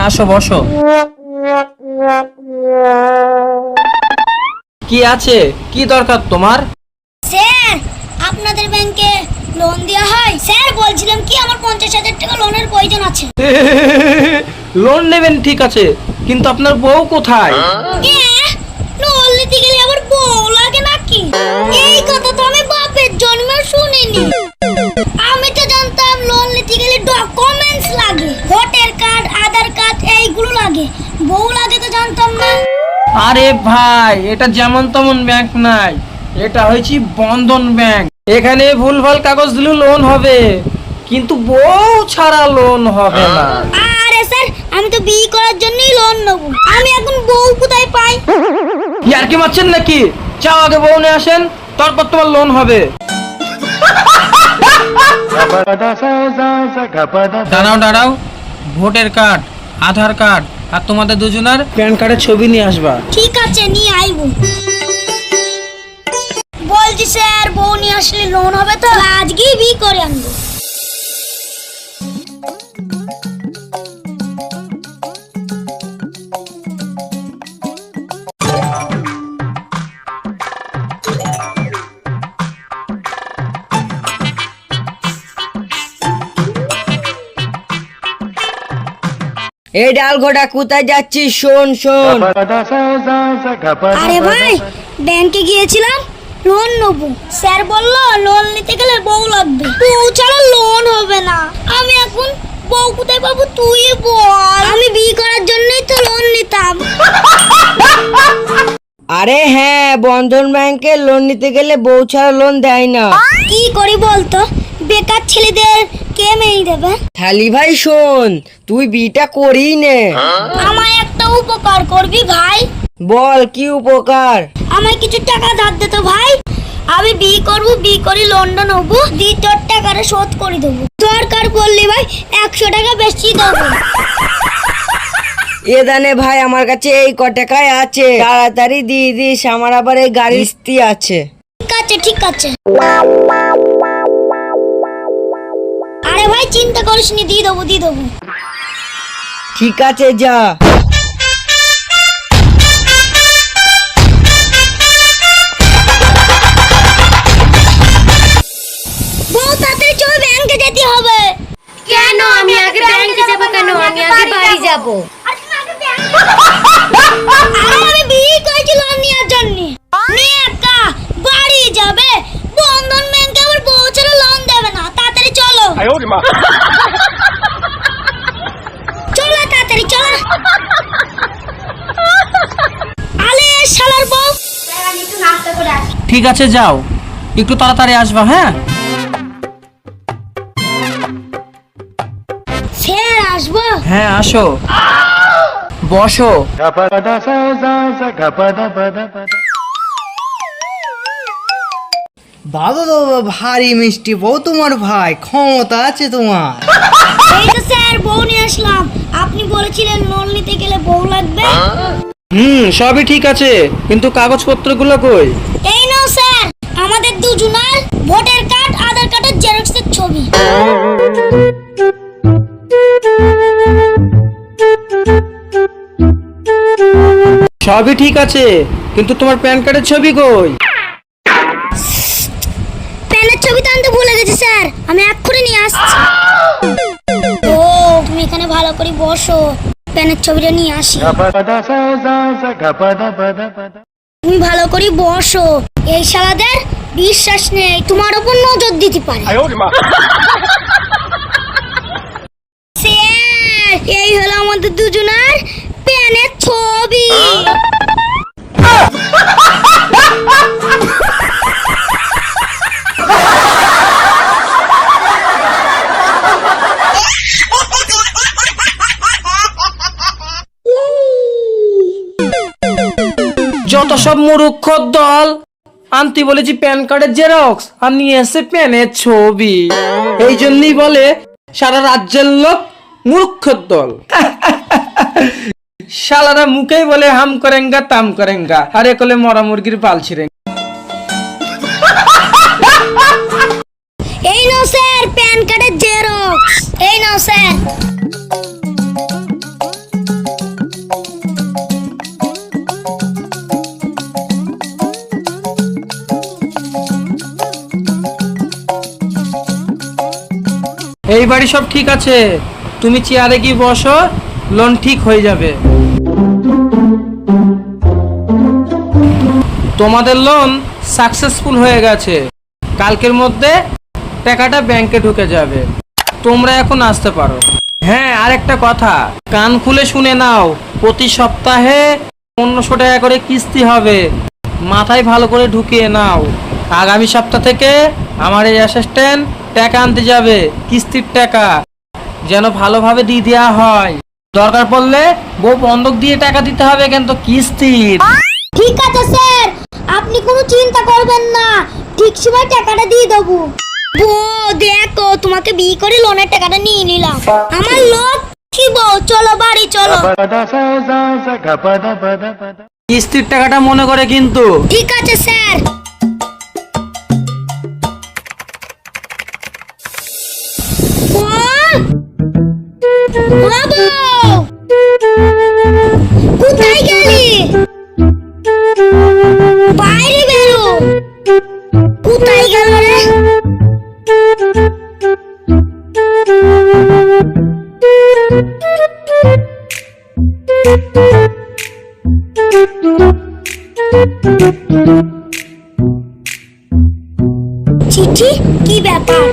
আসো বসো। কি আছে, কি দরকার তোমার? স্যার, আপনাদের ব্যাংকে লোন দেওয়া হয়? স্যার বলছিলাম কি আমার 50,000 টাকা লোনের প্রয়োজন আছে। লোন নেবেন ঠিক আছে, কিন্তু আপনার বউ কোথায়? লোন নিতে গেলে আবার বউ লাগে নাকি? এই কথা তো আমি বাপের জন্মে শুনিনি। আমি তো জানতাম লোন নিতে গেলে ডকুমেন্টস লাগে, ভোটার কার্ড, আধার কার্ড এইগুলো লাগে, বউ লাগে তো জানতাম না। আরে ভাই, এটা যেমন তেমন ব্যাংক নাই, এটা হচ্ছে বন্ধন ব্যাংক। এখানে ভুলভাল কাগজ দিলে লোন হবে, কিন্তু বউ ছাড়া লোন হবে না। আরে স্যার, আমি তো বিয়ে করার জন্যই লোন নেব। আমি এখন বউ কোথায় পাই? ইয়ার কি মারছেন নাকি? চাও আগে বউ নিয়ে আসেন, তারপর তোমার লোন হবে। দাঁড়াও দাঁড়াও, ভোটার কার্ড, আধার কার্ড আর তোমাদের দুজনের প্যান কার্ডের ছবি নিয়ে আসবা। ঠিক আছে, নিয়ে আইব। বলছি স্যার, বউ নিয়ে আসলে লোন হবে তো? আজকেই বিয়ে করে আনবো। এই ডাল ঘোটা কোথায় যাচ্ছিস? শোন শোন। আরে ভাই, ব্যাংকে গিয়েছিলাম, লোন নেবো। স্যার বললো লোন নিতে গেলে বউ লাগবে, বউ ছাড়া লোন হবে না। আমি এখন বউ কোথায় পাবো তুই বল? আমি বিয়ে করার জন্যই তো লোন নিতাম। আরে হ্যাঁ, বন্ধন ব্যাংকে লোন নিতে গেলে বউ ছাড়া লোন দেয় না। কি করি বলতো? বেকার ছেলেদের কে মেয়ে দেবে? থালি ভাই শোন, তুই বিটা করিই নে। আমায় একটা উপকার করবি ভাই? বল কি উপকার? আমায় কিছু টাকা ধার দে তো ভাই। আমি বিয়ে করবো, বিয়ে করে লোনটা নেবো, দিয়ে তোর টাকাটা শোধ করে দেবো। দরকার পড়লে ভাই 100 টাকা বেশি দেবো। এ দানে ভাই, আমার কাছে এই ক টাকায় আছে, তাড়াতাড়ি দিয়ে দিস, আমার আবার এই গাড়ির কিস্তি আছে। ঠিক আছে ঠিক আছে। আরে ভাই চিন্তা করিস নি, দিয়ে দেবো দিয়ে দেবো। ঠিক আছে, যা। বউ তাড়াতাড়ি চল, ব্যাংকে যেতে হবে। কেন? আমি আগে ব্যাংকে যাব কেন? আমি আগে বাড়ি যাব। আরে আমি বিয়ে করেছি লোন নেওয়ার জন্য। মেয়ে একা বাড়ি যাবে, বন্ধন ব্যাংকে আবার বউ ছাড়া লোন দেবে না। তাড়াতাড়ি চলো। চলো তাড়াতাড়ি চলো। আলে শালার বউ। আমি একটু নাস্তা করে আসি। ঠিক আছে যাও, একটু তাড়াতাড়ি আসবা। হ্যাঁ স্যার আসবো? হ্যাঁ আসো, বসো। বাবা বাবা, ভারী মিষ্টি বউ তোমার ভাই, ক্ষমতা আছে তোমার। এই তো স্যার বউ নিয়ে আসলাম। আপনি বলেছিলেন লোন নিতে গেলে বউ লাগবে। সবই ঠিক আছে, কিন্তু কাগজপত্রগুলো কই? এই নাও স্যার, আমাদের দুজনের ভোটার কার্ড, আধার কার্ডের জেরক্সের ছবি। সবই ঠিক আছে, কিন্তু তোমার প্যান কার্ডের ছবি কই? প্যানের ছবি তো আনতে ভুলে গেছি স্যার, আমি এক্ষুনি নিয়ে আসছি। ও তুমি এখানে ভালো করে বসো, প্যানের ছবিটা নিয়ে আসি। তুমি ভালো করে বসো, এই শালাদের বিশ্বাস নেই, তোমার উপর নজর দিতে পারে। স্যার, এই হলো আমাদের দুজনের প্যানের ছবি। যত সব মূর্খ দল, আনতে বলেছি প্যান কার্ডের জেরক্স আর নিয়ে এসে প্যানের ছবি। এই জন্যই বলে সারা রাজ্যের লোক মূর্খের দল। শালারা মুখেই বলে হাম করেঙ্গা তাম করেঙ্গা, আরে কলে মরা মুরগির পাল ছিঁড়েঙ্গা। এই নাও স্যার প্যান কার্ডের জেরক্স, এই নাও স্যার। এই বাড়ি সব ঠিক আছে, তুমি চেয়ারে গিয়ে বসো, লোন ঠিক হয়ে যাবে। তোমাদের লোন সাকসেসফুল হয়ে গেছে, কালকের মধ্যে টাকাটা ব্যাংকে ঢুকে যাবে, তোমরা এখন আসতে পারো। হ্যাঁ, আরেকটা কথা, কান খুলে শুনে নাও, প্রতি সপ্তাহে 1500 টাকা করে কিস্তি হবে, মাথায় ভালো করে ঢুকিয়ে নাও। আগামী সপ্তাহ থেকে আমার এই অ্যাসিস্ট্যান্ট টাকা আনতে যাবে, কিস্তির টাকা যেন ভালোভাবে দিয়ে দেওয়া হয়। দরকার পড়লে বউ বন্ধক দিয়ে টাকা দিতে হবে, কিন্তু কিস্তির। ঠিক আছে স্যার, আপনি কোনো চিন্তা করবেন না, ঠিক সময় টাকাটা দিয়ে দেবো। বউ দেখো, তোমাকে বিয়ে করে লোনের টাকাটা নিয়ে নিলাম। আমার লোক কি বউ, চলো বাড়ি চলো। কিস্তির টাকাটা মনে করে কিন্তু। ঠিক আছে স্যার। বাবু, কোথায় গেলি? বাইরে বেরো। কোথায় গেল রে? চিঠি, কি ব্যাপার?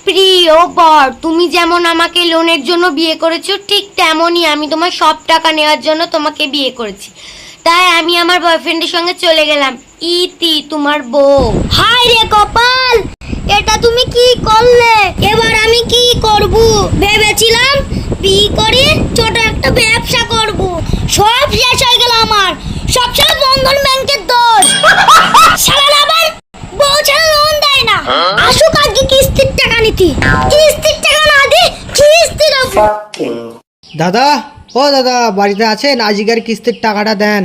প্রিয় বর, তুমি যেমন আমাকে লোনের জন্য বিয়ে করেছো, ঠিক তেমনই আমি তোমার সব টাকা নেওয়ার জন্য তোমাকে বিয়ে করেছি। তাই আমি আমার বয়ফ্রেন্ডের সঙ্গে চলে গেলাম। ইতি তোমার বউ। হায় রে কপাল, এটা তুমি কি করলে? এবার আমি কি করব? ভেবেছিলাম বিয়ে করে ছোট একটা ব্যবসা করব, সব শেষ হয়ে গেল আমার। সবসময় বন্ধন ব্যাংকের দোষ। শালা আবার বউ ছাড়া লোন দেয় না। আসুক আজকে কিস্তির টাকা নিতি, কিস্তির টাকা না দি কিস্তি দেবো। দাদা, ও দাদা, বাড়িতে আছেন? আজকের কিস্তির টাকাটা দেন।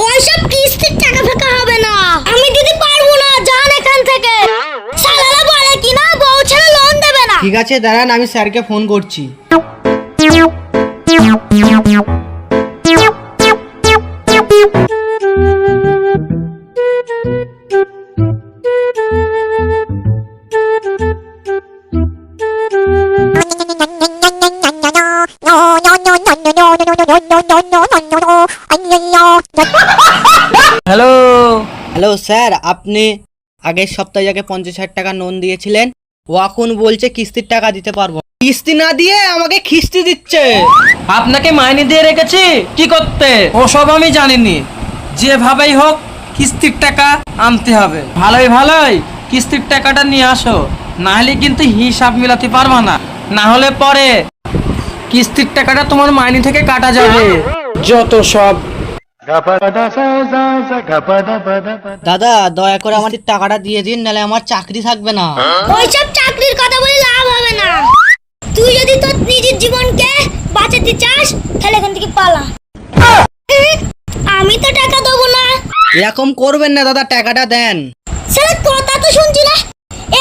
ওইসব কিস্তির টাকা ফাঁকা হবে না, আমি দিতে পারবো না, যান এখান থেকে। শালারা বলে কি না বউ ছাড়া লোন দেবে না। ঠিক আছে, দাঁড়ান, আমি স্যারকে ফোন করছি। হ্যালো। হ্যালো স্যার, আপনি আগের সপ্তাহে যাকে 50,000 টাকা লোন দিয়েছিলেন, ও এখন বলছে কিস্তির টাকা দিতে পারবো না। কিস্তি না দিয়ে আমাকে খিস্তি দিচ্ছে। আপনাকে মাইনে দিয়ে রেখেছি কি করতে, ওসব আমি জানিনি। যেভাবেই হোক কিস্তির টাকা আনতে হবে। ভালোই ভালোই কিস্তির টাকাটা নিয়ে আসো, না হলে কিন্তু হিসাব মিলাতে পারবা না। না হলে পরে কিস্তির টাকাটা তোমার মাইনে থেকে কাটা যাবে। যত সব। দাদা, দয়া করে আমার টাকাটা দিয়ে দিন, নাহলে আমার চাকরি থাকবে না। ওইসব চাকরির কথা বলে লাভ হবে না। তুই যদি তোর নিজের জীবনকে বাঁচাতে চাস, তাহলে এখান থেকে পালা। আমি তো টাকা দেবো না। এরকম করবেন না দাদা, টাকাটা দেন। শালা কথা তো শুনছি না,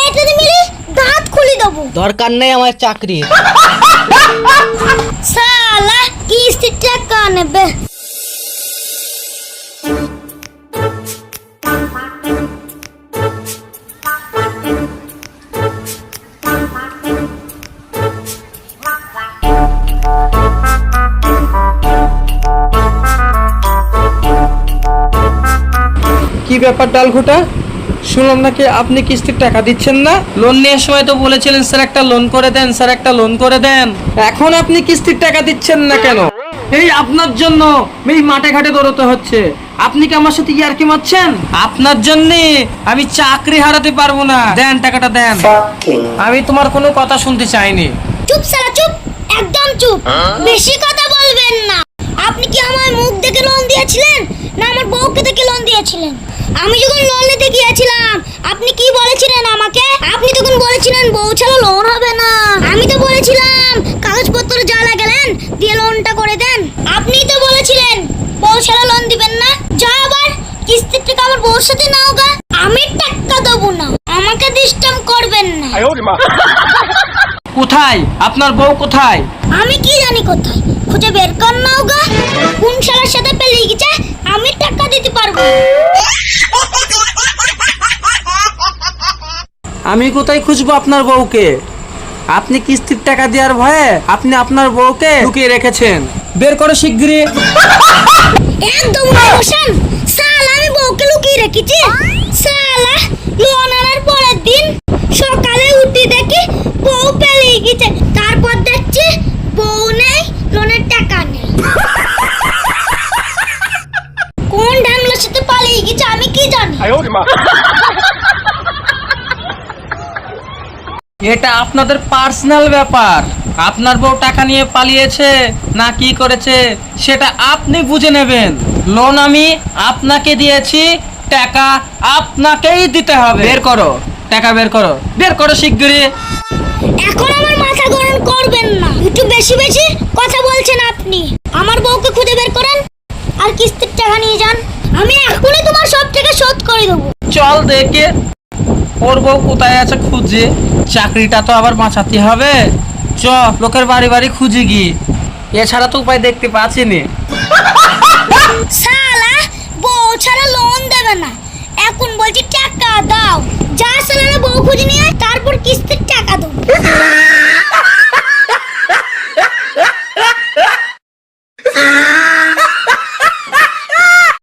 এটা মিলি দাঁত খুলে দেবো। দরকার নেই আমার চাকরির। শালা কিস্তির টাকা নেবে। কি ব্যাপার ডালঘুটা, শুনলাম নাকি আপনি কিস্তির টাকা দিচ্ছেন না? লোন নেওয়ার সময় তো বলেছিলেন স্যার একটা লোন করে দেন, স্যার একটা লোন করে দেন। এখন আপনি কিস্তির টাকা দিচ্ছেন না কেন? এই আপনার জন্য এই মাঠে ঘাটে দৌড়তে হচ্ছে। আপনি কি আমার সাথে ইয়ার্কি মারছেন? আপনার জন্য আমি চাকরি হারাতে পারবো না। দেন টাকাটা দেন। আমি তোমার কোনো কথা শুনতে চাইনি। চুপ শালা চুপ, একদম চুপ, বেশি কথা বলবেন না। আপনি কি আমার মুখ দেখে লোন দিয়েছিলেন, না আমার বউকে দেখে লোন দিয়েছিলেন? আমি যখন লোন নিতে গিয়েছিলাম, আপনি কি বলেছিলেন আমাকে? আপনি তখন বলেছিলেন বউ ছাড়া লোন হবে না। আমি তো বলেছিলাম কাগজপত্র যা লাগালেন দিয়ে লোনটা করে দেন। আপনি তো বলেছিলেন বউ ছাড়া লোন দিবেন না। যা আবার কিস্তির টাকা আমার বউর সাথে নাও গা। আমি টাকা দেবো না, আমাকে ডিস্টার্ব করবেন না। কোথায় আপনার বউ কোথায়? আমি কি জানি কোথায়, খুঁজে বের কর নাও গা। কোন শালার সাথে পেলিয়ে গেছে, আমি টাকা দিতে পারবো। আমি কোথায় খুঁজবো আপনার বউকে? আপনি কিস্তির টাকা দেওয়ার ভয়ে আপনি আপনার বউকে লুকিয়ে রেখেছেন। বের করো শিগগিরই। একদম রোশন, শালা আমি বউকে লুকিয়ে রেখেছি। শালা লোন আনার পরের দিন সকালে উঠে দেখি বউ পেলিয়ে গেছে, তারপর দেখছি বউ নেই, লোনের টাকা নেই। কোন ঢামলার সাথে পালিয়ে গেছে আমি কি জানি। এটা আপনাদের পার্সোনাল ব্যাপার। আপনার বউ টাকা নিয়ে পালিয়েছে না কি করেছে সেটা আপনি বুঝে নেবেন। লোন আমি আপনাকে দিয়েছি, টাকা আপনাকেই দিতে হবে। বের করো টাকা, বের করো, বের করো শিগগিরই। এখন আমার মাথা গরম করবেন না, একটু বেশি বেশি কথা বলছেন আপনি। আমার বউকে খুঁজে বের করেন আর কিস্তির টাকা নিয়ে যান, আমি এখনই তোমার সব টাকা শোধ করে দেবো। চল দেখে ওর বউ কোথায় আছে খুঁজে, চাকরিটা তো আবার বাঁচাতে হবে। চ লোকের বাড়ি বাড়ি খুঁজি গি, এছাড়া তো উপায় দেখতে পাচ্ছি নি। শালা বউ ছাড়া লোন দেবে না, এখন বলছি টাকা দাও।